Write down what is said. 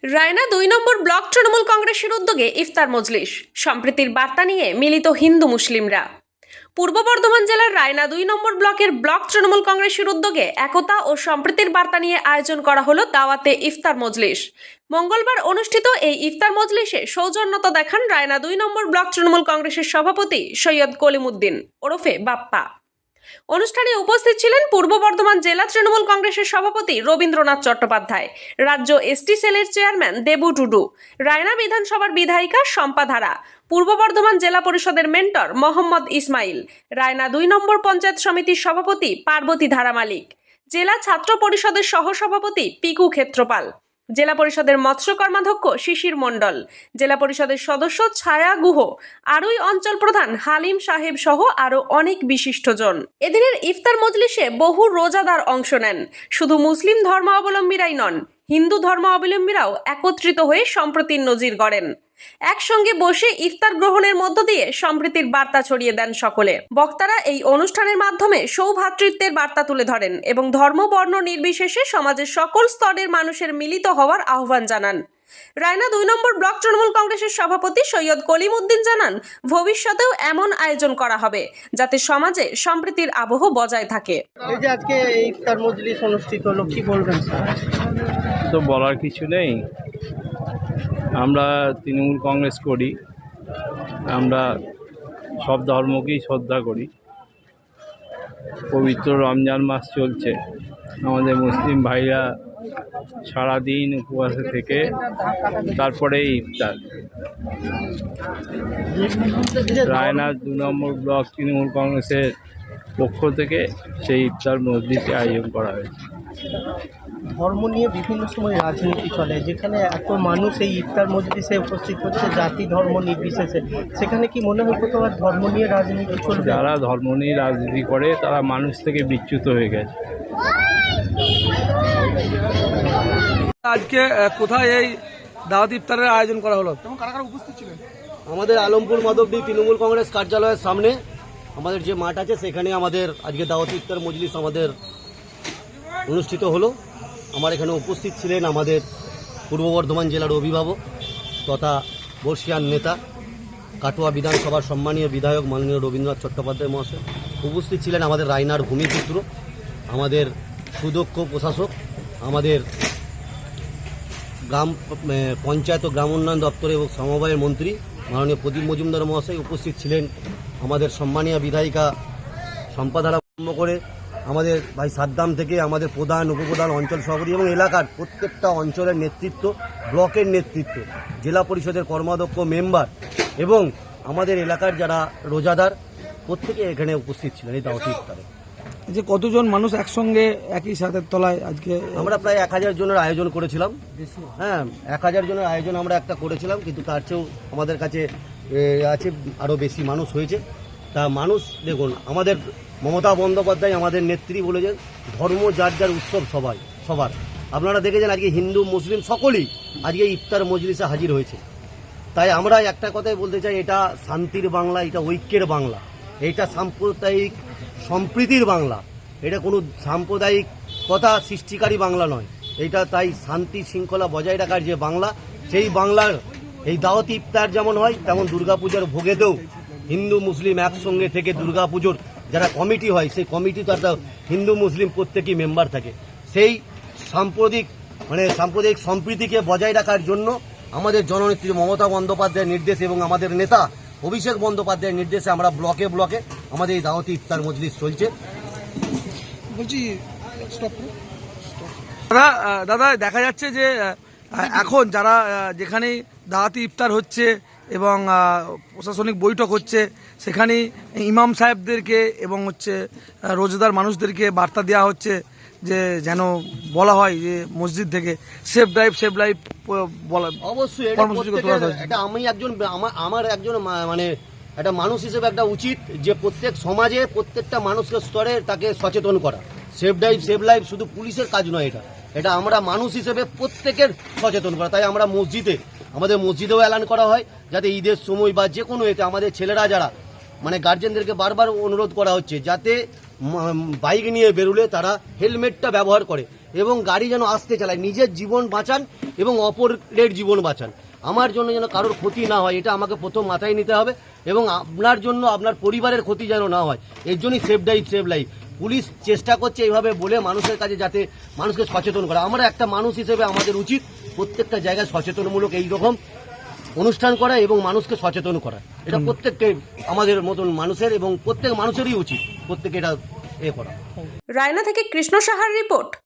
রায়না ২ নম্বর block Trinamool কংগ্রেসের উদ্যোগে ইফতার মজলিস, সম্প্রীতির বার্তা নিয়ে মিলিত হিন্দু মুসলিমরা। পূর্ব বর্ধমান জেলার রায়না ২ নম্বর ব্লকের ব্লক তৃণমূল কংগ্রেসের উদ্যোগে একতা ও সম্প্রীতির বার্তা নিয়ে আয়োজন করা হলো দাওয়াতে ইফতার মজলিস। মঙ্গলবার অনুষ্ঠিত এই ইফতার মজলিসে সৌজন্যতা দেখান রায়না ২ নম্বর ব্লক তৃণমূল কংগ্রেসের সভাপতি সৈয়দ কলিমুদ্দিন ওরফে বাপ্পা। অনুষ্ঠানে উপস্থিত ছিলেন পূর্ব বর্ধমান জেলা তৃণমূল কংগ্রেসের সভাপতি রবীন্দ্রনাথ চট্টোপাধ্যায়, রাজ্য এসটি সেলের চেয়ারম্যান দেবু টুডু, রায়না বিধানসভার বিধায়িকা শম্পা ধারা, পূর্ব বর্ধমান জেলা পরিষদের মেন্টর মোহাম্মদ ইসমাইল, রায়না ২ নম্বর পঞ্চায়েত সমিতির সভাপতি পার্বতী ধারা মালিক, জেলা ছাত্র পরিষদের সহসভাপতি পিকু ক্ষেত্রপাল, জেলা পরিষদের মৎস্য কর্মাধ্যক্ষ শিশির মণ্ডল, জেলা পরিষদের সদস্য ছায়া গুহ, আরুই অঞ্চল প্রধান হালিম সাহেব সহ আরো অনেক বিশিষ্টজন। এদিনের ইফতার মজলিসে বহু রোজাদার অংশ নেন। শুধু মুসলিম ধর্মাবলম্বীরাই নন, হিন্দু ধর্মাবলম্বীরাও একত্রিত হয়ে সম্প্রীতির নজির গড়েন। একসঙ্গে বসে ইফতার গ্রহণের মধ্য দিয়ে সম্প্রীতির বার্তা ছড়িয়ে দেন সকলে। বক্তারা এই অনুষ্ঠানের মাধ্যমে সৌভ্রাতৃত্বের বার্তা তুলে ধরেন এবং ধর্ম বর্ণ নির্বিশেষে সমাজের সকল স্তরের মানুষের মিলিত হওয়ার আহ্বান জানান। রায়না ২ নম্বর ব্লক তৃণমূল কংগ্রেসের সভাপতি সৈয়দ কলিমুদ্দিন জানান, ভবিষ্যতেও এমন আয়োজন করা হবে যাতে সমাজে সম্প্রীতির আবহ বজায় থাকে। এই যে আজকে ইফতার মজলিস অনুষ্ঠিত হলো, কি বলবেন স্যার? তো বলার কিছু নেই। আমরা তৃণমূল কংগ্রেস করি, আমরা সব ধর্মকেই শ্রদ্ধা করি। পবিত্র রমজান মাস চলছে, আমাদের মুসলিম ভাইরা সারাদিন উপবাসে থেকে তারপরে ইফতার। রায়না ২ নম্বর ব্লক তৃণমূল কংগ্রেসের পক্ষ থেকে সেই ইফতার মজলিসে আয়োজন করা হয়েছে। ধর্ম নিয়ে বিভিন্ন সময় রাজনীতি চলে, যেখানে এত মানুষ এই ইফতার মজলিসে উপস্থিত হচ্ছে জাতি ধর্ম নির্বিশেষে, সেখানে কি মনে হয় কোথাও আর ধর্ম নিয়ে রাজনীতি চলবে? যারা ধর্ম নিয়ে রাজনীতি করে তারা মানুষ থেকে বিচ্যুত হয়ে গেছে। আজকে কোথায় এই দাওয়াত ইফতারের আয়োজন করা হলো এবং কারা কারা উপস্থিত ছিলেন? আমাদের আলমপুর মাধবদী তৃণমূল কংগ্রেস কার্যালয়ের সামনে আমাদের যে মাঠ আছে সেখানে আমাদের আজকে দাওয়াত ইফতার মজলিস আমাদের অনুষ্ঠিত হলো। আমার এখানে উপস্থিত ছিলেন আমাদের পূর্ব বর্ধমান জেলার অভিভাবক তথা বর্ষিয়ান নেতা, কাটোয়া বিধানসভার সম্মানীয় বিধায়ক মাননীয় রবীন্দ্রনাথ চট্টোপাধ্যায় মহাশয়। উপস্থিত ছিলেন আমাদের রায়নার ভূমিপুত্র, আমাদের সুদক্ষ প্রশাসক, আমাদের গ্রাম পঞ্চায়েত ও গ্রাম উন্নয়ন দপ্তরে এবং সমবায়ের মন্ত্রী মাননীয় প্রদীপ মজুমদার মহাশয়। উপস্থিত ছিলেন আমাদের সম্মানীয় বিধায়িকা শম্পা ধারা আরম্ভ করে আমাদের ভাই সাদ্দাম থেকে আমাদের প্রধান উপপ্রধান অঞ্চল সভাপতি এবং এলাকার প্রত্যেকটা অঞ্চলের নেতৃত্ব, ব্লকের নেতৃত্ব, জেলা পরিষদের কর্মাধ্যক্ষ মেম্বার এবং আমাদের এলাকার যারা রোজাদার প্রত্যেকে এখানে উপস্থিত ছিলেন এই দাওয়াত ইফতারে। যে কতজন মানুষ একসঙ্গে একই ছাদের তলায় আজকে? আমরা প্রায় ১,০০০ জনের আয়োজন করেছিলাম। হ্যাঁ, ১,০০০ জনের আয়োজন আমরা একটা করেছিলাম, কিন্তু তার চেয়েও আমাদের কাছে আছে আরও বেশি মানুষ হয়েছে। তা মানুষ দেখুন, আমাদের মমতা বন্দ্যোপাধ্যায় আমাদের নেত্রী বলেছেন ধর্ম যার যার উৎসব সবার। আপনারা দেখেছেন আজকে হিন্দু মুসলিম সকলেই আজকে ইফতার মজলিসে হাজির হয়েছে। তাই আমরা একটা কথাই বলতে চাই, এটা শান্তির বাংলা, এটা ঐক্যের বাংলা, এটা সাম্প্রদায়িক সম্প্রীতির বাংলা, এটা কোনো সাম্প্রদায়িক কথা সৃষ্টিকারী বাংলা নয়। এটা তাই শান্তি শৃঙ্খলা বজায় রাখার যে বাংলা, সেই বাংলার এই দাওয়াত ইফতার যেমন হয় তেমন দুর্গাপূজার ভোগেতেও হিন্দু মুসলিম একসঙ্গে থেকে দুর্গাপুজোর যারা কমিটি হয় সেই কমিটি তো একটা হিন্দু মুসলিম প্রত্যেকেই মেম্বার থাকে। সেই সাম্প্রদায়িক সম্প্রীতিকে বজায় রাখার জন্য আমাদের জননেত্রী মমতা বন্দ্যোপাধ্যায়ের নির্দেশ এবং আমাদের নেতা অভিষেক বন্দ্যোপাধ্যায়ের নির্দেশে আমরা ব্লকে ব্লকে আমাদের এই দাওয়াতি ইফতার মজলিস চলছে। বলছি দাদা, দেখা যাচ্ছে যে এখন যারা যেখানেই দাওয়াতি ইফতার হচ্ছে এবং প্রশাসনিক বৈঠক হচ্ছে, সেখানে ইমাম সাহেবদেরকে এবং রোজাদার মানুষদেরকে বার্তা দেওয়া হচ্ছে যে যেন বলা হয় যে মসজিদ থেকে সেফ ড্রাইভ বলা। অবশ্যই এটা আমার একজন মানে একটা মানুষ হিসেবে একটা উচিত যে প্রত্যেক সমাজে প্রত্যেকটা মানুষকে স্তরে তাকে সচেতন করা। সেফ লাইফ শুধু পুলিশের কাজ নয়, এটা আমরা মানুষ হিসেবে প্রত্যেকের সচেতন করা। তাই আমরা আমাদের মসজিদেও এলান করা হয় যাতে ঈদের সময় বা যে কোনো এতে আমাদের ছেলেরা যারা মানে গার্জেনদেরকে বারবার অনুরোধ করা হচ্ছে যাতে বাইক নিয়ে বেরোলে তারা হেলমেটটা ব্যবহার করে এবং গাড়ি যেন আস্তে চালায়, নিজের জীবন বাঁচান এবং অপরের জীবন বাঁচান। আমার জন্য যেন কারোর ক্ষতি না হয়, এটা আমাকে প্রথম মাথায় নিতে হবে, এবং আপনার জন্য আপনার পরিবারের ক্ষতি যেন না হয়, এর জন্যই save drive save life. Police চেষ্টা করছে এইভাবে বলে মানুষের কাছে যাতে মানুষকে সচেতন করা। আমরা একটা মানুষ হিসেবে আমাদের উচিত প্রত্যেকটা জায়গায় সচেতনমূলক এই রকম অনুষ্ঠান করা এবং মানুষকে সচেতন করা। এটা প্রত্যেককে আমাদের মতন মানুষের এবং প্রত্যেক মানুষেরই উচিত প্রত্যেকে এটা করা। রায়না থেকে কৃষ্ণ সাহার রিপোর্ট,